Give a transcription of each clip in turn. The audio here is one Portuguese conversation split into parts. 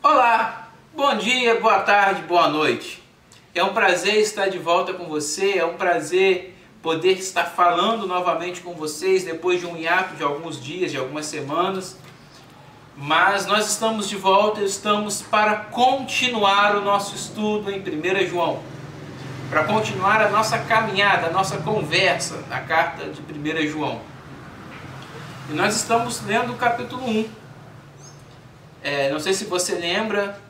Olá, bom dia, boa tarde, boa noite. É um prazer estar de volta com você, é um prazer poder estar falando novamente com vocês depois de um hiato de alguns dias, de algumas semanas. Mas nós estamos de volta, estamos para continuar o nosso estudo em 1 João. Para continuar a nossa caminhada, a nossa conversa na carta de 1 João. E nós estamos lendo o capítulo 1. Não sei se você lembra,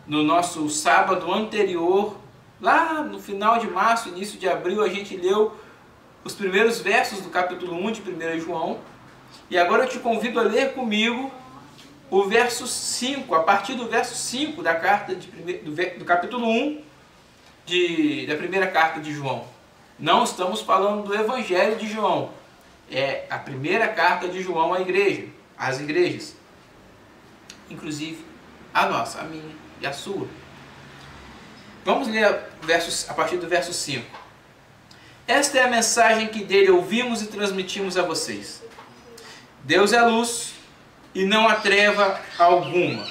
no nosso sábado anterior, lá no final de março, início de abril, a gente leu os primeiros versos do capítulo 1 de 1 João. E agora eu te convido a ler comigo o verso 5, a partir do verso 5 da carta do capítulo 1 da primeira carta de João. Não estamos falando do Evangelho de João, é a primeira carta de João à igreja, às igrejas. Inclusive a nossa, a minha e a sua. Vamos ler a partir do verso 5. Esta é a mensagem que dele ouvimos e transmitimos a vocês. Deus é luz e não há treva alguma.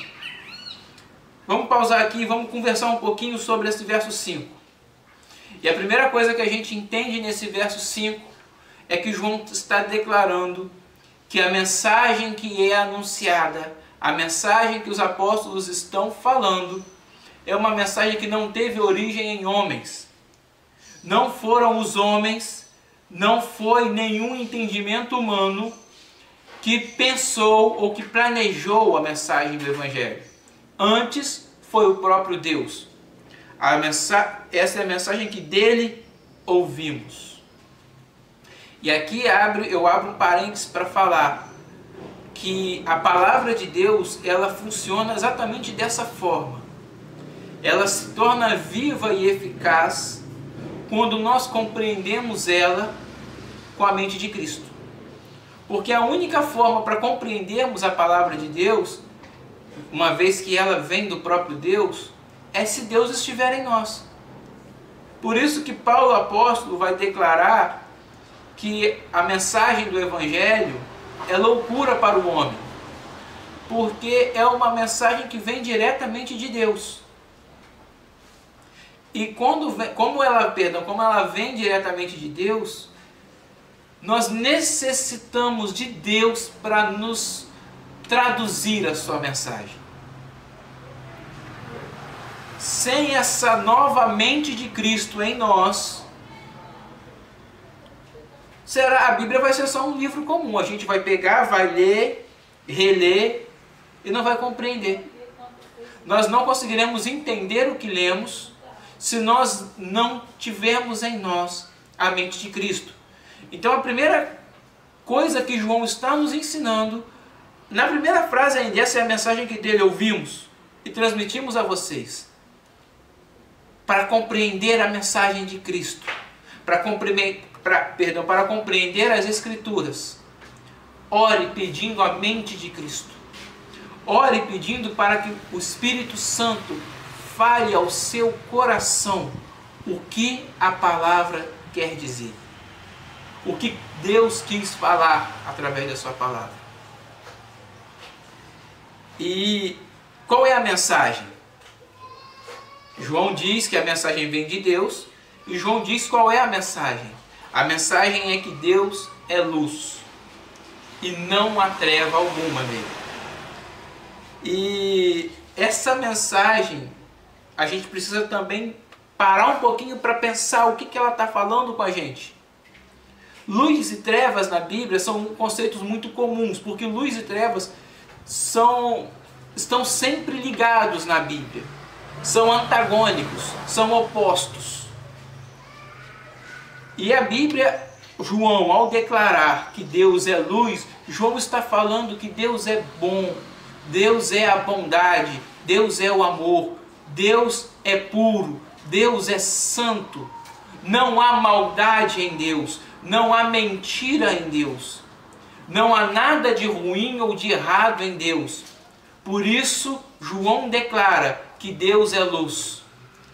Vamos pausar aqui e vamos conversar um pouquinho sobre esse verso 5. E a primeira coisa que a gente entende nesse verso 5 é que João está declarando que a mensagem que é anunciada, a mensagem que os apóstolos estão falando, é uma mensagem que não teve origem em homens. Não foram os homens, não foi nenhum entendimento humano que pensou ou que planejou a mensagem do Evangelho. Antes foi o próprio Deus. Essa é a mensagem que dele ouvimos. E aqui eu abro um parênteses para falar que a palavra de Deus, ela funciona exatamente dessa forma. Ela se torna viva e eficaz quando nós compreendemos ela com a mente de Cristo. Porque a única forma para compreendermos a palavra de Deus, uma vez que ela vem do próprio Deus, é se Deus estiver em nós. Por isso que Paulo apóstolo vai declarar que a mensagem do Evangelho é loucura para o homem, porque é uma mensagem que vem diretamente de Deus. E como ela vem diretamente de Deus, nós necessitamos de Deus para nos traduzir a sua mensagem. Sem essa nova mente de Cristo em nós, a Bíblia vai ser só um livro comum. A gente vai pegar, vai ler, reler e não vai compreender. Nós não conseguiremos entender o que lemos se nós não tivermos em nós a mente de Cristo. Então a primeira coisa que João está nos ensinando, na primeira frase ainda, essa é a mensagem que dele ouvimos e transmitimos a vocês. Para compreender a mensagem de Cristo, para compreender as Escrituras, ore pedindo a mente de Cristo. Ore pedindo para que o Espírito Santo fale ao seu coração o que a palavra quer dizer. O que Deus quis falar através da sua palavra. E qual é a mensagem? João diz que a mensagem vem de Deus, e João diz qual é a mensagem. A mensagem é que Deus é luz, e não há treva alguma nele. E essa mensagem, a gente precisa também parar um pouquinho para pensar o que ela está falando com a gente. Luz e trevas na Bíblia são conceitos muito comuns, porque luz e trevas estão sempre ligados na Bíblia. São antagônicos, são opostos. E a Bíblia, João, ao declarar que Deus é luz, João está falando que Deus é bom, Deus é a bondade, Deus é o amor, Deus é puro, Deus é santo. Não há maldade em Deus, não há mentira em Deus, não há nada de ruim ou de errado em Deus. Por isso, João declara que Deus é luz.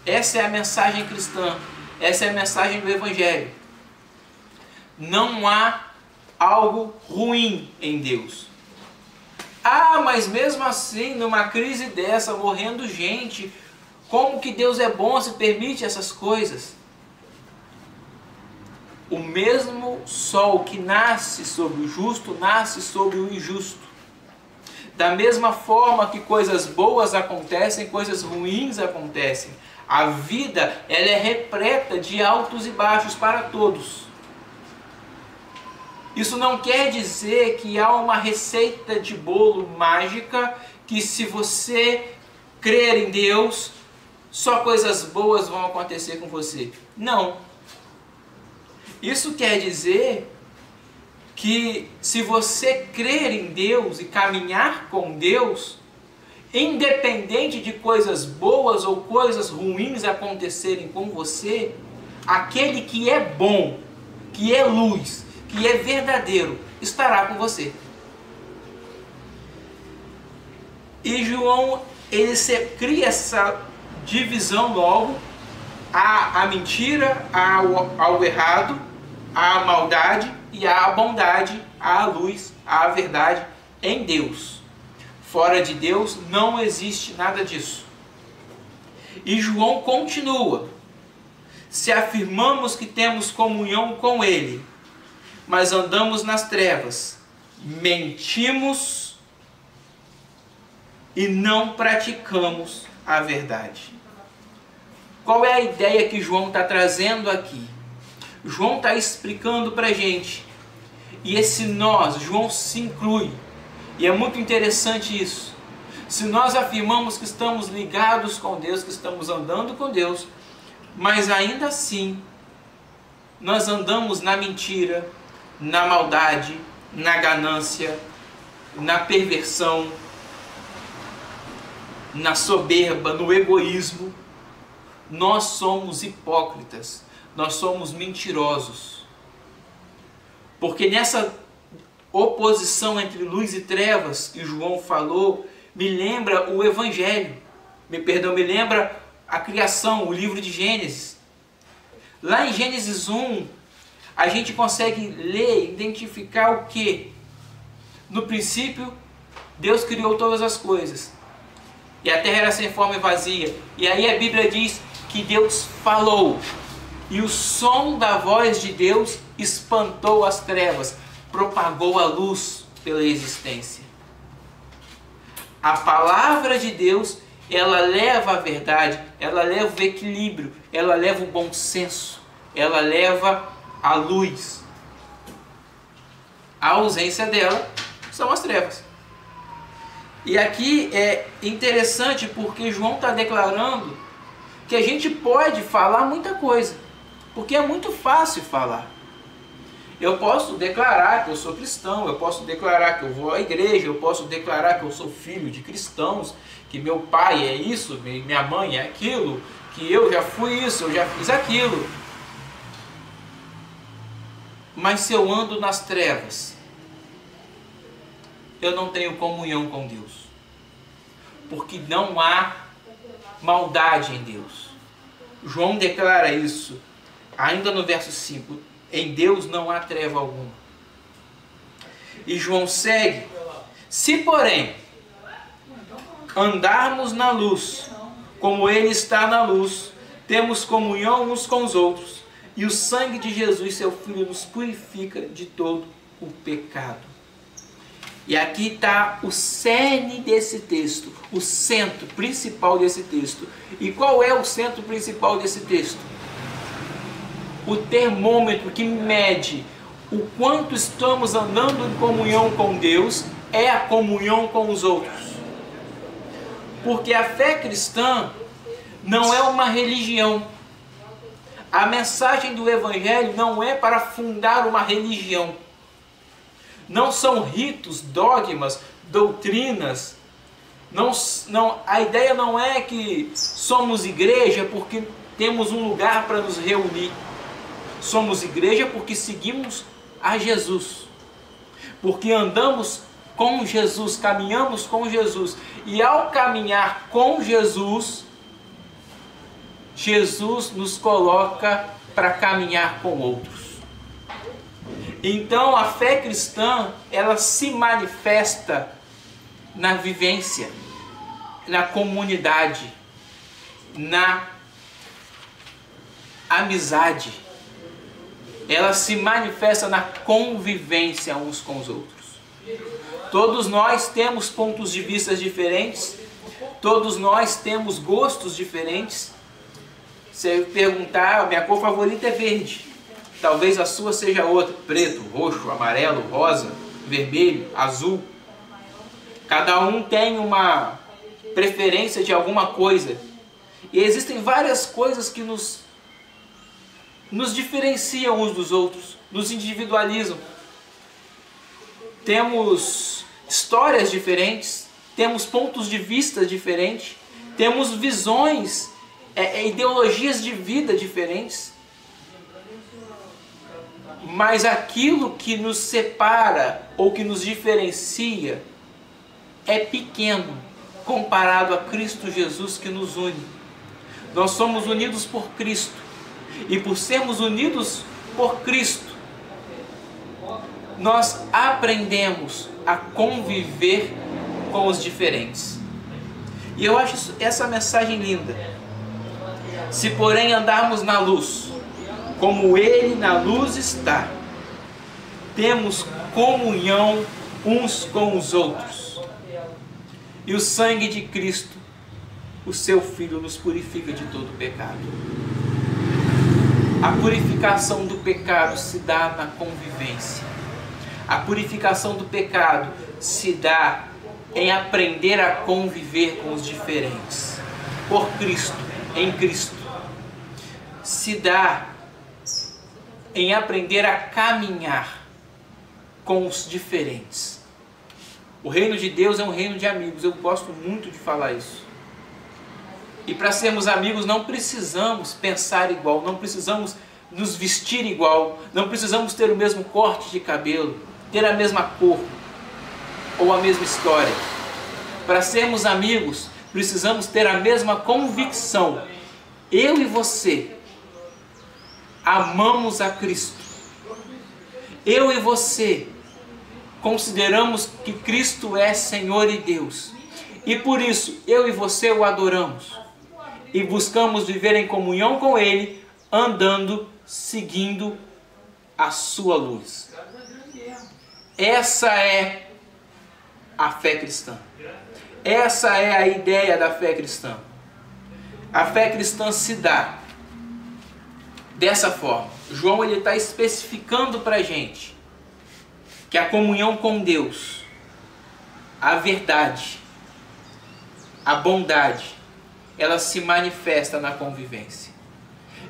Essa é a mensagem cristã, essa é a mensagem do Evangelho. Não há algo ruim em Deus. Ah, mas mesmo assim, numa crise dessa, morrendo gente, como que Deus é bom se permite essas coisas? O mesmo sol que nasce sobre o justo, nasce sobre o injusto. Da mesma forma que coisas boas acontecem, coisas ruins acontecem. A vida, ela é repleta de altos e baixos para todos. Isso não quer dizer que há uma receita de bolo mágica que, se você crer em Deus, só coisas boas vão acontecer com você. Não. Isso quer dizer que, se você crer em Deus e caminhar com Deus, independente de coisas boas ou coisas ruins acontecerem com você, aquele que é bom, que é luz, que é verdadeiro, estará com você. E João, ele cria essa divisão logo: a mentira, ao errado, a maldade e a bondade, a luz, a verdade em Deus. Fora de Deus não existe nada disso. E João continua: se afirmamos que temos comunhão com Ele, mas andamos nas trevas, mentimos e não praticamos a verdade. Qual é a ideia que João está trazendo aqui? João está explicando para a gente. E esse nós, João se inclui. E é muito interessante isso. Se nós afirmamos que estamos ligados com Deus, que estamos andando com Deus, mas ainda assim nós andamos na mentira, na maldade, na ganância, na perversão, na soberba, no egoísmo, nós somos hipócritas, nós somos mentirosos. Porque nessa oposição entre luz e trevas que João falou, me lembra o Evangelho, me lembra a criação, o livro de Gênesis. Lá em Gênesis 1, a gente consegue ler, identificar o quê? No princípio, Deus criou todas as coisas. E a terra era sem forma e vazia. E aí a Bíblia diz que Deus falou. E o som da voz de Deus espantou as trevas, propagou a luz pela existência. A palavra de Deus, ela leva a verdade, ela leva o equilíbrio, ela leva o bom senso, ela leva a luz. A ausência dela são as trevas. E aqui é interessante porque João está declarando que a gente pode falar muita coisa, porque é muito fácil falar. Eu posso declarar que eu sou cristão, eu posso declarar que eu vou à igreja, eu posso declarar que eu sou filho de cristãos, que meu pai é isso, minha mãe é aquilo, que eu já fui isso, eu já fiz aquilo. Mas se eu ando nas trevas, eu não tenho comunhão com Deus. Porque não há maldade em Deus. João declara isso ainda no verso 5. Em Deus não há treva alguma. E João segue: se porém andarmos na luz, como Ele está na luz, temos comunhão uns com os outros, e o sangue de Jesus, seu Filho, nos purifica de todo o pecado. E aqui está o cerne desse texto, o centro principal desse texto. E qual é o centro principal desse texto? O termômetro que mede o quanto estamos andando em comunhão com Deus é a comunhão com os outros. Porque a fé cristã não é uma religião. A mensagem do Evangelho não é para fundar uma religião. Não são ritos, dogmas, doutrinas. A ideia não é que somos igreja porque temos um lugar para nos reunir. Somos igreja porque seguimos a Jesus. Porque andamos com Jesus, caminhamos com Jesus. E ao caminhar com Jesus, Jesus nos coloca para caminhar com outros. Então a fé cristã, ela se manifesta na vivência, na comunidade, na amizade. Ela se manifesta na convivência uns com os outros. Todos nós temos pontos de vista diferentes, todos nós temos gostos diferentes. Se eu perguntar, a minha cor favorita é verde, talvez a sua seja outra, preto, roxo, amarelo, rosa, vermelho, azul. Cada um tem uma preferência de alguma coisa. E existem várias coisas que nos diferenciam uns dos outros, nos individualizam. Temos histórias diferentes, temos pontos de vista diferentes, temos visões, ideologias de vida diferentes. Mas aquilo que nos separa ou que nos diferencia é pequeno comparado a Cristo Jesus que nos une. Nós somos unidos por Cristo. E por sermos unidos por Cristo, nós aprendemos a conviver com os diferentes. E eu acho essa mensagem linda. Se porém andarmos na luz, como Ele na luz está, temos comunhão uns com os outros. E o sangue de Cristo, o seu Filho, nos purifica de todo pecado. A purificação do pecado se dá na convivência. A purificação do pecado se dá em aprender a conviver com os diferentes. Por Cristo, em Cristo. Se dá em aprender a caminhar com os diferentes. O reino de Deus é um reino de amigos. Eu gosto muito de falar isso. E para sermos amigos não precisamos pensar igual, não precisamos nos vestir igual, não precisamos ter o mesmo corte de cabelo, ter a mesma cor ou a mesma história. Para sermos amigos, precisamos ter a mesma convicção. Eu e você amamos a Cristo. Eu e você consideramos que Cristo é Senhor e Deus. E por isso, eu e você o adoramos. E buscamos viver em comunhão com Ele, andando, seguindo a sua luz. Essa é a fé cristã. Essa é a ideia da fé cristã. A fé cristã se dá dessa forma. João está especificando para a gente que a comunhão com Deus, a verdade, a bondade, ela se manifesta na convivência.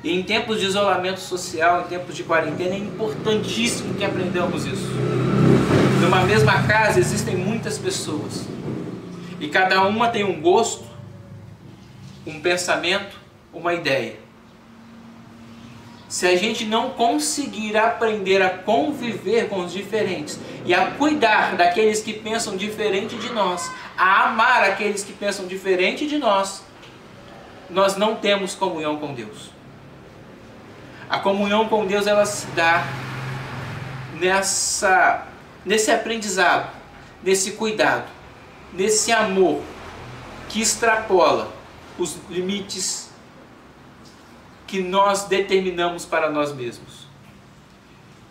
E em tempos de isolamento social, em tempos de quarentena, é importantíssimo que aprendamos isso. Numa mesma casa existem muitas pessoas. E cada uma tem um gosto, um pensamento, uma ideia. Se a gente não conseguir aprender a conviver com os diferentes e a cuidar daqueles que pensam diferente de nós, a amar aqueles que pensam diferente de nós, nós não temos comunhão com Deus. A comunhão com Deus, ela se dá nesse aprendizado, nesse cuidado, nesse amor que extrapola os limites que nós determinamos para nós mesmos.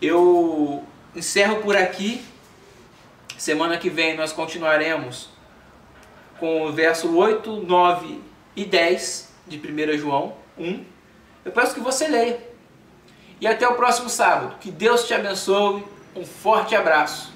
Eu encerro por aqui. Semana que vem nós continuaremos com o verso 8, 9 e 10 de 1 João 1. Eu peço que você leia. E até o próximo sábado. Que Deus te abençoe. Um forte abraço.